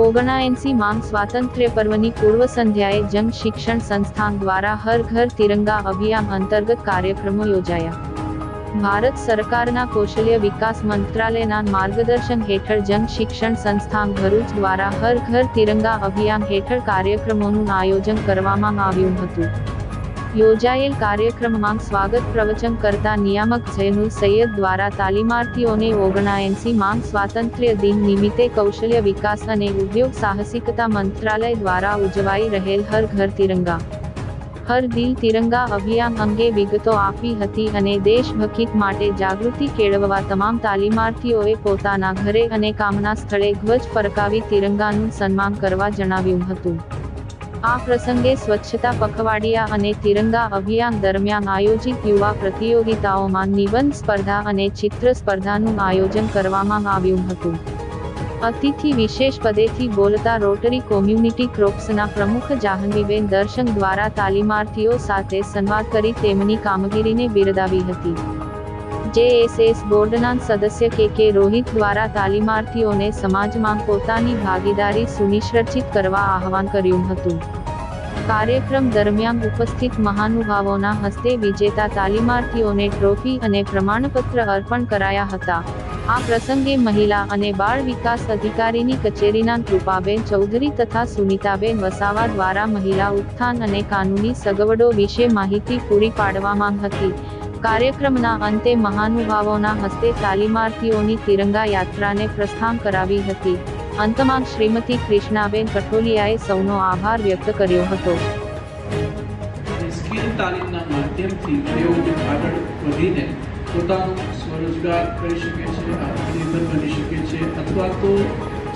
79માંગ સ્વાતંત્ર્ય પર્વની પૂર્વ સંધ્યાએ જંગ શિક્ષણ સંસ્થાન દ્વારા હર ઘર તિરંગા અભિયાન અંતર્ગત કાર્યક્રમો યોજાયા। ભારત સરકારના કૌશલ્ય વિકાસ મંત્રાલયના માર્ગદર્શન હેઠળ જંગ શિક્ષણ સંસ્થાન ભરૂચ દ્વારા હર ઘર તિરંગા અભિયાન હેઠળ કાર્યક્રમોનું આયોજન કરવામાં આવ્યું હતું। યોજાયેલ કાર્યક્રમમાં સ્વાગત પ્રવચન કરતા નિયામક જૈનુલ સૈયદ દ્વારા તાલીમાર્થીઓને 79માંગ સ્વાતંત્ર્ય દિન નિમિત્તે કૌશલ્ય વિકાસ અને ઉદ્યોગ સાહસિકતા મંત્રાલય દ્વારા ઉજવાઈ રહેલ હર ઘર તિરંગા હર દિલ તિરંગા અભિયાન અંગે વિગતો આપી હતી અને દેશભક્તિ માટે જાગૃતિ કેળવવા તમામ તાલીમાર્થીઓએ પોતાના ઘરે અને કામના સ્થળે ધ્વજ ફરકાવી તિરંગાનું સન્માન કરવા જણાવ્યું હતું। આ પ્રસંગે સ્વચ્છતા પખવાડિયા અને તિરંગા અભિયાન દરમિયાન આયોજિત યુવા પ્રતિયોગિતાઓમાં નિબંધ સ્પર્ધા અને ચિત્ર સ્પર્ધાનું આયોજન કરવામાં આવ્યું હતું। અતિથિ વિશેષ પદેથી બોલતા રોટરી કોમ્યુનિટી ક્રોપ્સના પ્રમુખ જાહ્નવીબેન દર્શન દ્વારા તાલીમાર્થીઓ સાથે સંવાદ કરી તેમની કામગીરીને બિરદાવી હતી। જેએસએસ બોર્ડના સદસ્ય કે રોહિત દ્વારા તાલીમાર્થીઓને સમાજમાં પોતાની ભાગીદારી સુનિશ્ચિત કરવા આહવાન કર્યું હતું। કાર્યક્રમ દરમિયાન ઉપસ્થિત મહાનુભાવોના હસ્તે વિજેતા તાલીમાર્થીઓને ટ્રોફી અને પ્રમાણપત્ર અર્પણ કરાયા હતા। આ પ્રસંગે મહિલા અને બાળ વિકાસ અધિકારીની કચેરીના કૃપાબેન ચૌધરી તથા સુનીતાબેન વસાવા દ્વારા મહિલા ઉત્થાન અને કાનૂની સગવડો વિશે માહિતી પૂરી પાડવામાં હતી। કાર્યક્રમના અંતે મહાનુભાવોના હસ્તે તાલીમાર્થીઓની તિરંગા યાત્રાને પ્રસ્થાન કરાવી હતી। અંતમાં શ્રીમતી કૃષ્ણાબેન કઠોલિયાએ સૌનો આભાર વ્યક્ત કર્યો હતો। સ્કિલ તાલીમના માધ્યમથી તેઓ આગળ વધીને પોતાનો સ્વરોજગાર કરી શકે છે, આત્મનિર્ભર બની શકે છે અથવા તો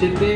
જે તે